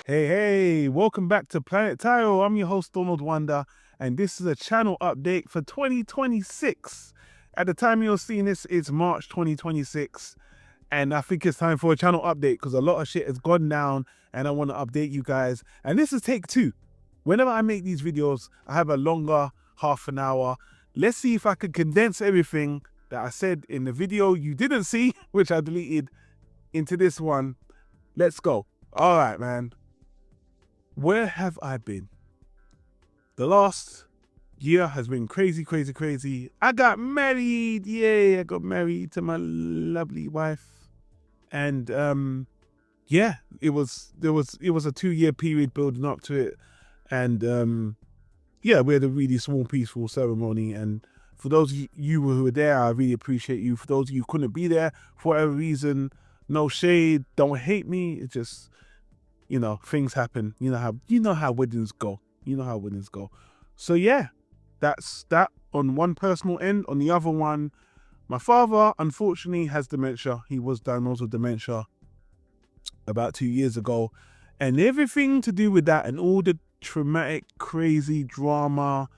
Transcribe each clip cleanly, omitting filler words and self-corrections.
Hey, welcome back to Planet Tyro. I'm your host, Donald Wunder, and this is a channel update for 2026. At the time you're seeing this, it's March 2026, and I think it's time for a channel update because a lot of shit has gone down, and I want to update you guys. And this is take 2. Whenever I make these videos, I have a longer half an hour. Let's see if I can condense everything that I said in the video you didn't see, which I deleted, into this one. Let's go. All right, man. Where have I been? The last year has been crazy. I got married. Yay, I got married to my lovely wife. And yeah, it was a 2-year period building up to it. And yeah, we had a really small, peaceful ceremony. And for those of you who were there, I really appreciate you. For those of you who couldn't be there for whatever reason, no shade, don't hate me. It's just, you know, things happen. You know how weddings go. So yeah, that's that on one personal end. On the other one, my father unfortunately has dementia. He was diagnosed with dementia about 2 years ago, and everything to do with that and all the traumatic, crazy drama,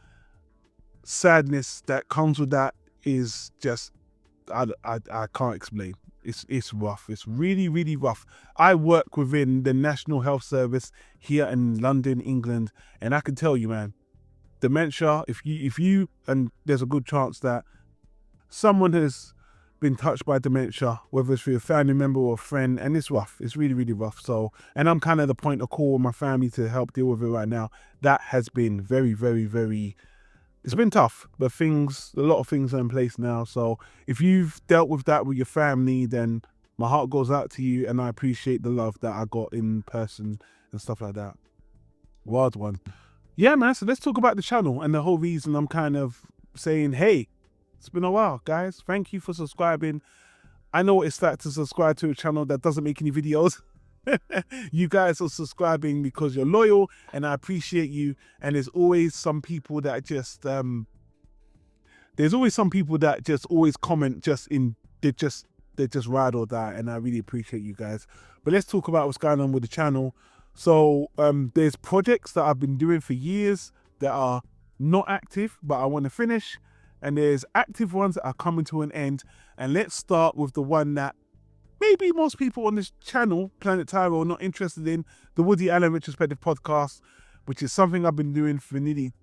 sadness that comes with that is just I can't explain. It's rough. It's really rough. I work within the National Health Service here in London, England, and I can tell you, man, dementia, if you and there's a good chance that someone has been touched by dementia, whether it's through a family member or a friend, and it's rough. It's really rough. So, and I'm kind of the point of call with my family to help deal with it right now. That has been very it's been tough, but a lot of things are in place now. So if you've dealt with that with your family, then my heart goes out to you, and I appreciate the love that I got in person and stuff like that. Wild one. Yeah, man, so let's talk about the channel and the whole reason I'm kind of saying, hey, it's been a while, guys. Thank you for subscribing. I know what it's like to subscribe to a channel that doesn't make any videos. You guys are subscribing because you're loyal, and I appreciate you. And there's always some people that just always comment they just ride or die, and I really appreciate you guys. But let's talk about what's going on with the channel. So there's projects that I've been doing for years that are not active but I want to finish, and there's active ones that are coming to an end. And let's start with the one that maybe most people on this channel, Planet Tyro, are not interested in, the Woody Allen Retrospective Podcast, which is something I've been doing for nearly,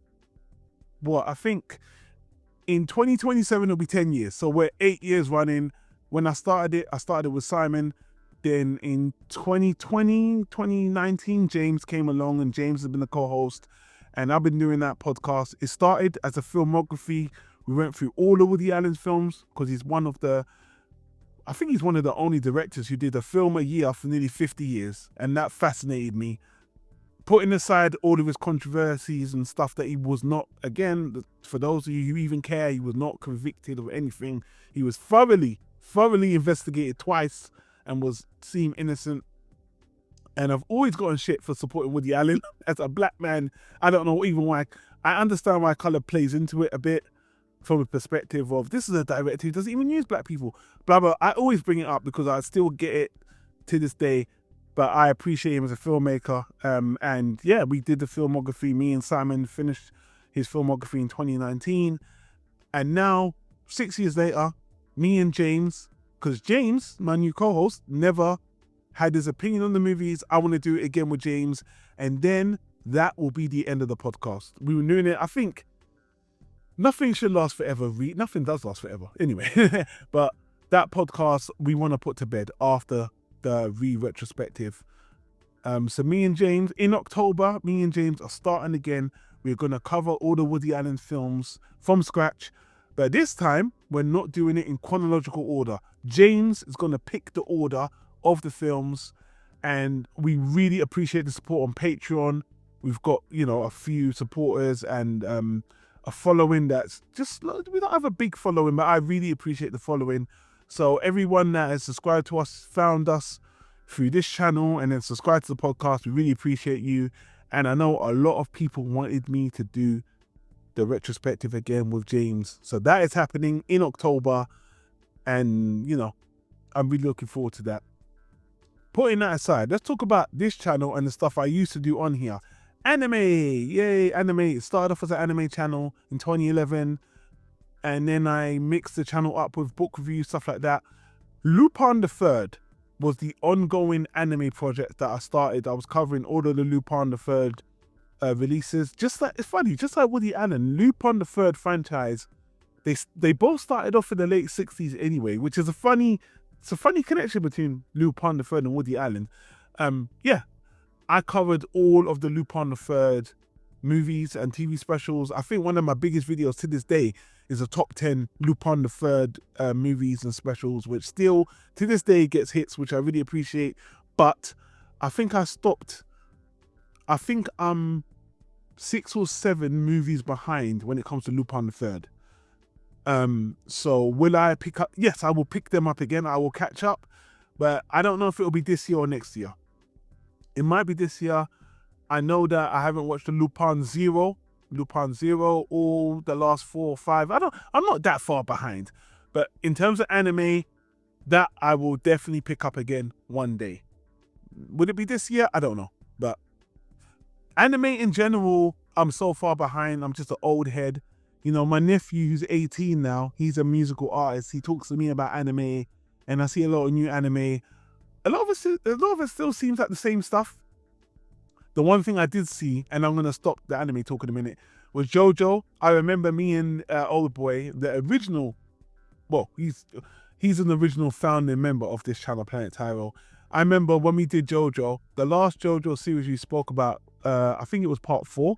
I think in 2027 it'll be 10 years. So we're 8 years running. When I started it with Simon. Then in 2019, James came along, and James has been the co-host, and I've been doing that podcast. It started as a filmography. We went through all of Woody Allen's films because he's one of the only directors who did a film a year for nearly 50 years. And that fascinated me. Putting aside all of his controversies and stuff that he was not, again, for those of you who even care, he was not convicted of anything. He was thoroughly investigated twice and seemed innocent. And I've always gotten shit for supporting Woody Allen. As a black man, I don't know even why. I understand why color plays into it a bit, from a perspective of this is a director who doesn't even use black people, blah blah. I always bring it up because I still get it to this day, but I appreciate him as a filmmaker. And yeah, we did the filmography. Me and Simon finished his filmography in 2019, and now 6 years later, me and James, because James, my new co-host, never had his opinion on the movies. I want to do it again with James, and then that will be the end of the podcast. We were doing it, I think. Nothing should last forever. Nothing does last forever. Anyway, but that podcast we want to put to bed after the retrospective. So me and James, in October, me and James are starting again. We're going to cover all the Woody Allen films from scratch. But this time, we're not doing it in chronological order. James is going to pick the order of the films. And we really appreciate the support on Patreon. We've got, a few supporters and a following that's just, we don't have a big following, but I really appreciate the following. So everyone that has subscribed to us, found us through this channel and then subscribed to the podcast, we really appreciate you. And I know a lot of people wanted me to do the retrospective again with James. So that is happening in October. And, I'm really looking forward to that. putting that aside, let's talk about this channel and the stuff I used to do on here. Anime, yay, anime. It started off as an anime channel in 2011, and then I mixed the channel up with book reviews, stuff like that. Lupin the Third was the ongoing anime project that I started. I was covering all of the Lupin the Third releases. Just like, it's funny, just like Woody Allen, Lupin the Third franchise, they both started off in the late 60s anyway, which is a funny connection between Lupin the Third and Woody Allen. Yeah, I covered all of the Lupin the Third movies and TV specials. I think one of my biggest videos to this day is a top 10 Lupin the Third movies and specials, which still to this day gets hits, which I really appreciate. But I think I'm 6 or 7 movies behind when it comes to Lupin the Third. So will I pick up? Yes, I will pick them up again. I will catch up, but I don't know if it'll be this year or next year. It might be this year. I know that I haven't watched the Lupin Zero, all the last 4 or 5. I'm not that far behind, but in terms of anime, that I will definitely pick up again one day. Would it be this year? I don't know, but anime in general, I'm so far behind. I'm just an old head. You know, my nephew, who's 18 now, he's a musical artist. He talks to me about anime, and I see a lot of new anime. A lot of it still seems like the same stuff. The one thing I did see, and I'm gonna stop the anime talk in a minute, was JoJo. I remember me and old boy, the original. Well, he's an original founding member of this channel, Planet Tyro. I remember when we did JoJo, the last JoJo series we spoke about. I think it was part 4.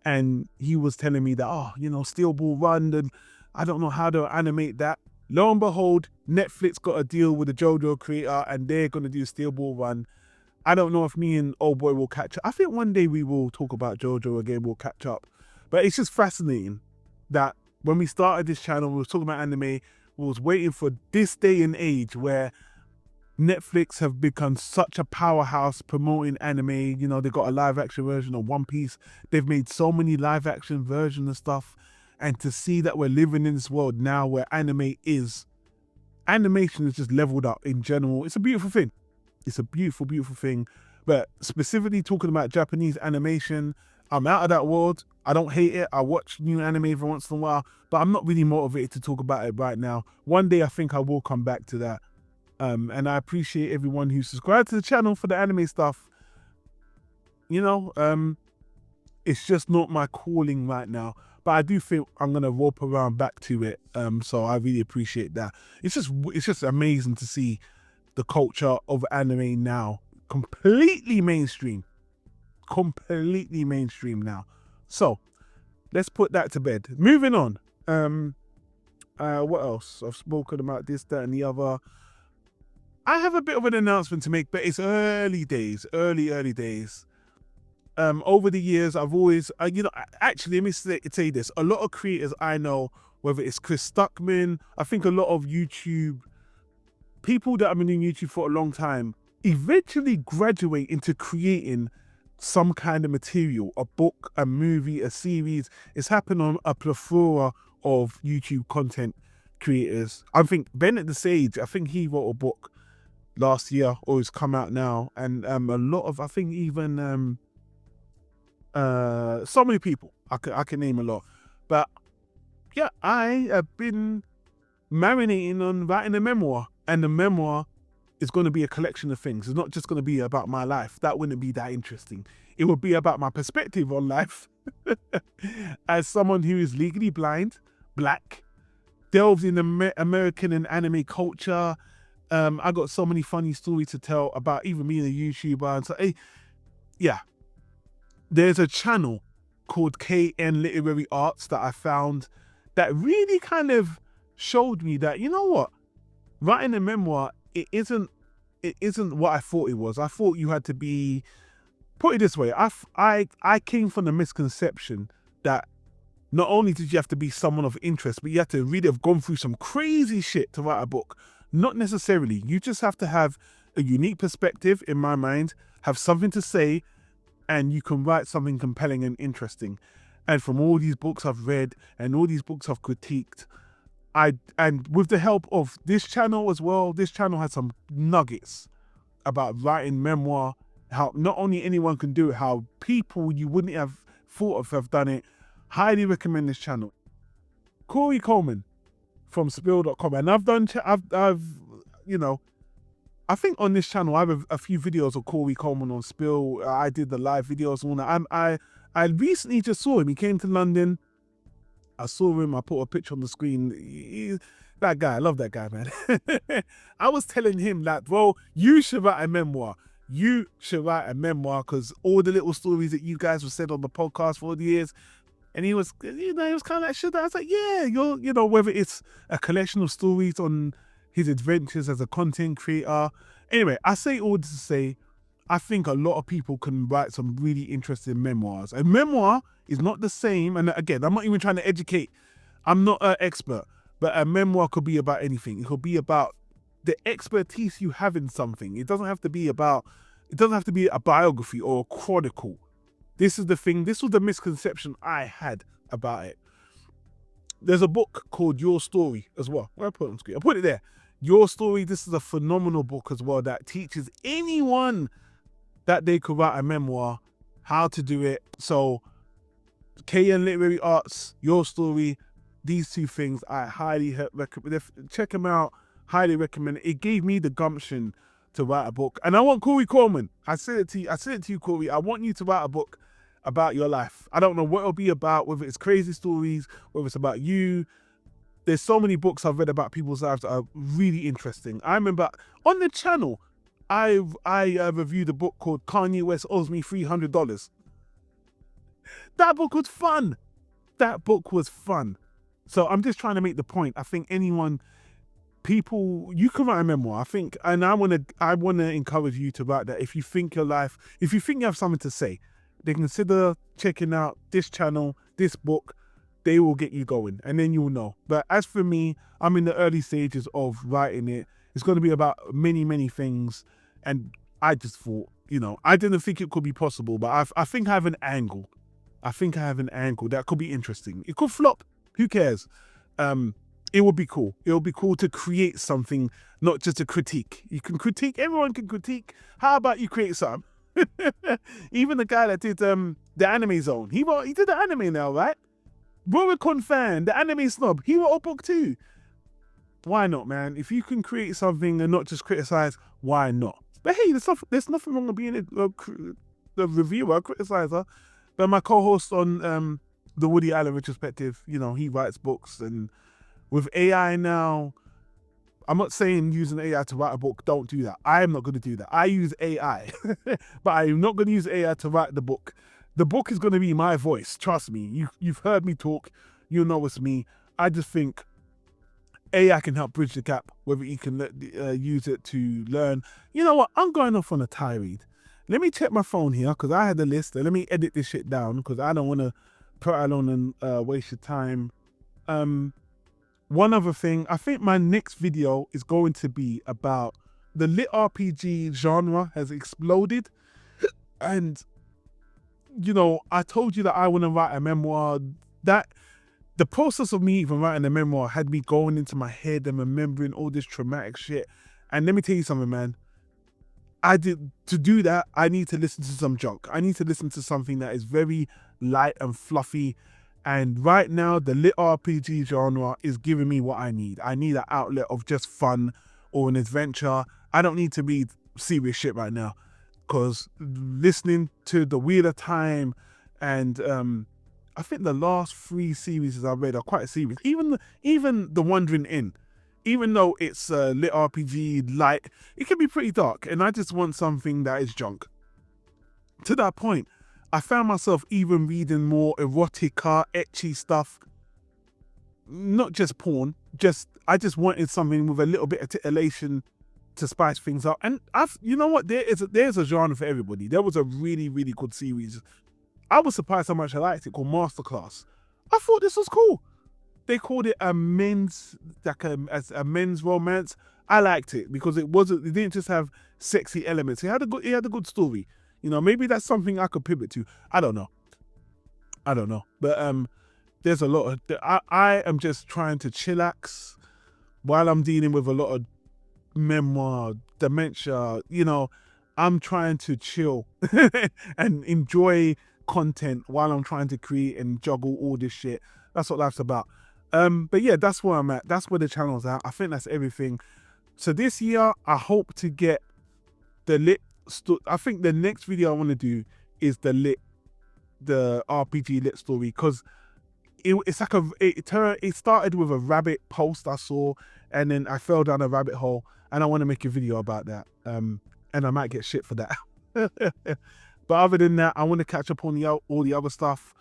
And he was telling me that, Steel Ball Run, and I don't know how to animate that. Lo and behold, Netflix got a deal with the JoJo creator, and they're going to do Steel Ball Run. I don't know if me and old boy will catch up. I think one day we will talk about JoJo again, we'll catch up. But it's just fascinating that when we started this channel, we were talking about anime, we was waiting for this day and age where Netflix have become such a powerhouse promoting anime. You know, they got a live action version of One Piece. They've made so many live action versions of stuff. And to see that we're living in this world now where animation is just leveled up in general. It's a beautiful thing. It's a beautiful, beautiful thing. But specifically talking about Japanese animation, I'm out of that world. I don't hate it. I watch new anime every once in a while, but I'm not really motivated to talk about it right now. One day I think I will come back to that. And I appreciate everyone who subscribed to the channel for the anime stuff. It's just not my calling right now, but I do think I'm gonna rope around back to it. So I really appreciate that. It's just amazing to see the culture of anime now completely mainstream now. So let's put that to bed. Moving on. What else? I've spoken about this, that, and the other. I have a bit of an announcement to make, but it's early days. Over the years, I've always, actually, let me say this. A lot of creators I know, whether it's Chris Stuckman, I think a lot of YouTube, people that have been doing YouTube for a long time, eventually graduate into creating some kind of material, a book, a movie, a series. It's happened on a plethora of YouTube content creators. I think Bennett the Sage, I think he wrote a book last year, or it's come out now, and a lot of, I think even so many people, I can name a lot. But yeah, I have been marinating on writing a memoir, and the memoir is going to be a collection of things. It's not just going to be about my life. That wouldn't be that interesting. It would be about my perspective on life as someone who is legally blind, black, delves in American and anime culture. I got so many funny stories to tell about even being a YouTuber. And so, yeah, there's a channel called KN Literary Arts that I found that really kind of showed me that, you know what, writing a memoir, it isn't what I thought it was. I thought you had to be, put it this way, I came from the misconception that not only did you have to be someone of interest, but you had to really have gone through some crazy shit to write a book. Not necessarily. You just have to have a unique perspective, in my mind, have something to say, and you can write something compelling and interesting. And from all these books I've read and all these books I've critiqued, and with the help of this channel as well, this channel has some nuggets about writing memoir, how not only anyone can do it, how people you wouldn't have thought of have done it. Highly recommend this channel. Corey Coleman from spill.com. And I've you know, I think on this channel I have a few videos of Corey Coleman on Spill. I did the live videos and all that. I recently just saw him. He came to London. I saw him. I put a picture on the screen. That guy, I love that guy, man. I was telling him that, bro, you should write a memoir. You should write a memoir because all the little stories that you guys have said on the podcast for all the years. And he was, he was kind of like, should I? I was like, yeah, whether it's a collection of stories on his adventures as a content creator. Anyway, I say all this to say, I think a lot of people can write some really interesting memoirs. A memoir is not the same. And again, I'm not even trying to educate. I'm not an expert. But a memoir could be about anything. It could be about the expertise you have in something. It doesn't have to be a biography or a chronicle. This is the thing. This was the misconception I had about it. There's a book called Your Story as well. Where I put it on screen? I put it there. Your Story. This is a phenomenal book as well that teaches anyone that they could write a memoir how to do it. So, KN Literary Arts, Your Story. These two things I highly recommend. Check them out. Highly recommend it. It gave me the gumption to write a book. And I want Corey Coleman. I said it to you, Corey. I want you to write a book about your life. I don't know what it'll be about, whether it's crazy stories, whether it's about you. There's so many books I've read about people's lives that are really interesting. I remember on the channel, I reviewed a book called Kanye West Owes Me $300. That book was fun. That book was fun. So I'm just trying to make the point. I think you can write a memoir. I think, and I want to encourage you to write that. If you think you have something to say, then consider checking out this channel, this book. They will get you going, and then you'll know. But as for me, I'm in the early stages of writing it. It's going to be about many, many things, and I just thought, I didn't think it could be possible, but I think I have an angle. I think I have an angle that could be interesting. It could flop. Who cares? It would be cool. It would be cool to create something, not just a critique. You can critique. Everyone can critique. How about you create something? Even the guy that did the Anime Zone. He did the anime now, right? Rubicon fan, the anime snob. He wrote a book too. Why not, man? If you can create something and not just criticize, why not? But hey, there's nothing wrong with being a reviewer, a criticizer. But my co-host on the Woody Allen Retrospective, he writes books, and with AI now, I'm not saying using AI to write a book, don't do that. I am not going to do that. I use AI, but I'm not going to use AI to write the book. The book is going to be my voice. Trust me. You've heard me talk. You know it's me. I just think AI can help bridge the gap, whether you can use it to learn. You know what? I'm going off on a tirade. Let me check my phone here because I had a list. Let me edit this shit down because I don't want to prattle on and waste your time. One other thing, I think my next video is going to be about the LitRPG genre has exploded. And, I told you that I want to write a memoir. That the process of me even writing a memoir had me going into my head and remembering all this traumatic shit. And let me tell you something, man. To do that, I need to listen to some junk. I need to listen to something that is very light and fluffy. And right now, the LitRPG genre is giving me what I need. I need an outlet of just fun or an adventure. I don't need to read serious shit right now. Because listening to The Wheel of Time and I think the last 3 series I've read are quite serious. Even the Wandering Inn. Even though it's LitRPG light, it can be pretty dark. And I just want something that is junk. To that point, I found myself even reading more erotica, ecchi stuff. Not just porn. I just wanted something with a little bit of titillation to spice things up. And you know what? There's a genre for everybody. There was a really, really good series. I was surprised how much I liked it, called Masterclass. I thought this was cool. They called it a men's romance. I liked it because it didn't just have sexy elements. It had a good story. Maybe that's something I could pivot to. I don't know. But there's a lot of I am just trying to chillax while I'm dealing with a lot of memoir, dementia, I'm trying to chill and enjoy content while I'm trying to create and juggle all this shit. That's what life's about. But yeah, that's where I'm at. That's where the channel's at. I think that's everything. So this year, I hope to get the I think the next video I want to do is the RPG lit story, because it's like it started with a rabbit post I saw, and then I fell down a rabbit hole, and I want to make a video about that. And I might get shit for that. But other than that, I want to catch up on all the other stuff.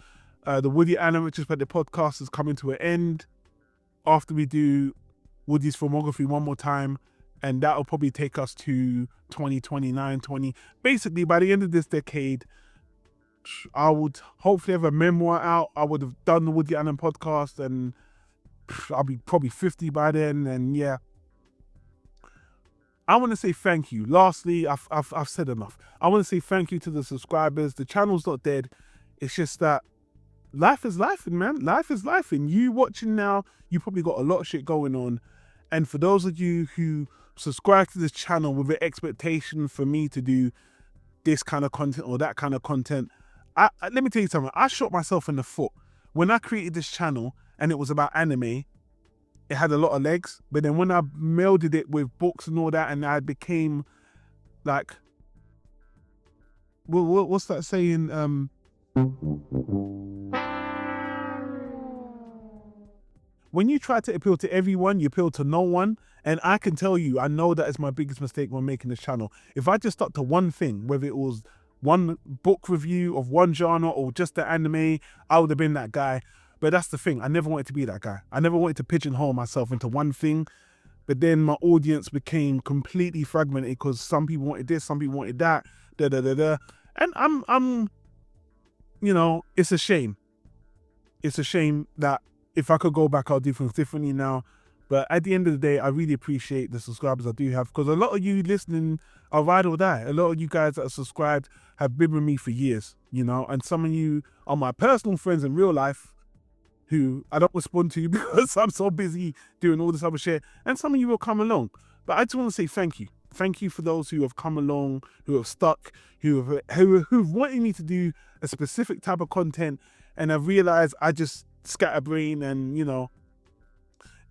The Woody Allen Retrospective Podcast is coming to an end after we do Woody's filmography one more time, and that'll probably take us to 2029, 20. Basically, by the end of this decade, I would hopefully have a memoir out. I would have done the Woody Allen podcast, and I'll be probably 50 by then. And yeah, I want to say thank you. Lastly, I've said enough. I want to say thank you to the subscribers. The channel's not dead. It's just that life is life, man. Life is life. And you watching now, you probably got a lot of shit going on. And for those of you who subscribe to this channel with the expectation for me to do this kind of content or that kind of content, let me tell you something. I shot myself in the foot. When I created this channel and it was about anime, it had a lot of legs. But then when I melded it with books and all that, and I became like, what's that saying? When you try to appeal to everyone, you appeal to no one. And I can tell you, I know that is my biggest mistake when making this channel. If I just stuck to one thing, whether it was one book review of one genre or just the anime, I would have been that guy. But that's the thing. I never wanted to be that guy. I never wanted to pigeonhole myself into one thing. But then my audience became completely fragmented because some people wanted this, some people wanted that, And I'm, it's a shame. It's a shame that if I could go back, I'll do things differently now. But at the end of the day, I really appreciate the subscribers I do have, because a lot of you listening are ride or die. A lot of you guys that are subscribed have been with me for years, and some of you are my personal friends in real life who I don't respond to because I'm so busy doing all this other shit. And some of you will come along. But I just want to say thank you. Thank you for those who have come along, who have stuck, who've wanted me to do a specific type of content, and I've realized I just scatterbrain, and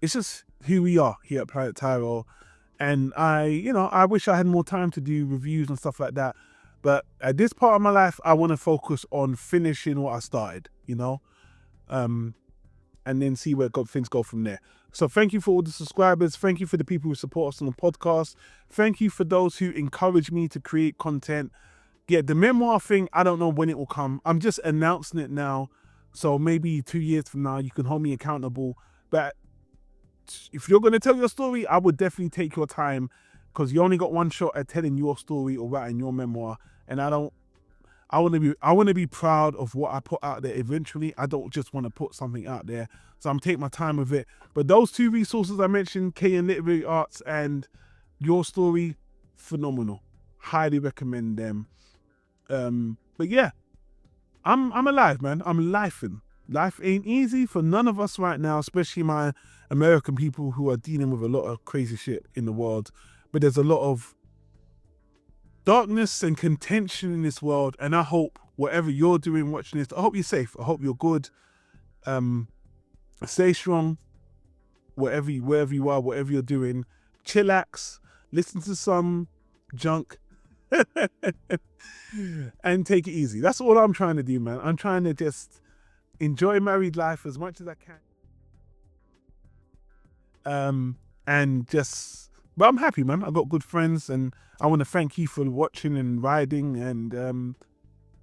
it's just who we are here at Planet Tyro. And I wish I had more time to do reviews and stuff like that. But at this part of my life, I want to focus on finishing what I started, and then see where things go from there. So thank you for all the subscribers. Thank you for the people who support us on the podcast. Thank you for those who encourage me to create content. Yeah, the memoir thing, I don't know when it will come. I'm just announcing it now. So maybe 2 years from now, you can hold me accountable. But if you're going to tell your story, I would definitely take your time, because you only got one shot at telling your story or writing your memoir. And I want to be proud of what I put out there eventually. I don't just want to put something out there. So I'm taking my time with it. But those two resources I mentioned, K and Literary Arts and Your Story, phenomenal. Highly recommend them. But yeah, I'm alive, man. I'm lifing. Life ain't easy for none of us right now, especially my American people who are dealing with a lot of crazy shit in the world. But there's a lot of darkness and contention in this world, and I hope whatever you're doing watching this, I hope you're safe. I hope you're good. Stay strong. Wherever you are, whatever you're doing, chillax, listen to some junk, and take it easy. That's all I'm trying to do, man. I'm trying to just enjoy married life as much as I can. But I'm happy, man. I've got good friends, and I want to thank you for watching and riding. And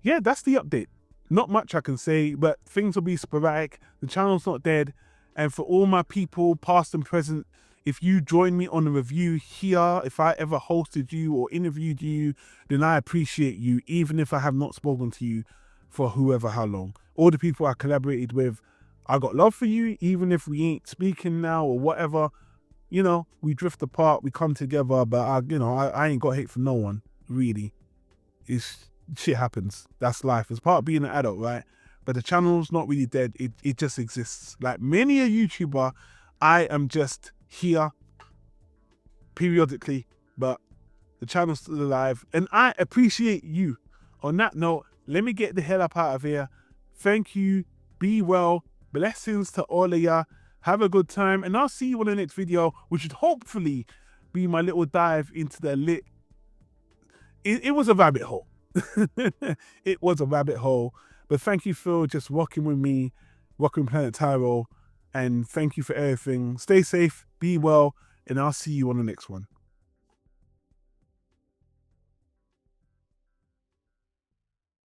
yeah, that's the update. Not much I can say, but things will be sporadic. The channel's not dead. And for all my people, past and present, if you join me on a review here, if I ever hosted you or interviewed you, then I appreciate you, even if I have not spoken to you for how long. All the people I collaborated with, I got love for you, even if we ain't speaking now or whatever. We drift apart, we come together, but I ain't got hate for no one, really. Shit happens. That's life. It's part of being an adult, right? But the channel's not really dead. It just exists. Like many a YouTuber, I am just here periodically, but the channel's still alive, and I appreciate you. On that note, let me get the hell up out of here. Thank you. Be well. Blessings to all of ya. Have a good time, and I'll see you on the next video, which should hopefully be my little dive into the lit. It was a rabbit hole. It was a rabbit hole. But thank you for just rocking with me, rocking Planet Tyro, and thank you for everything. Stay safe, be well, and I'll see you on the next one.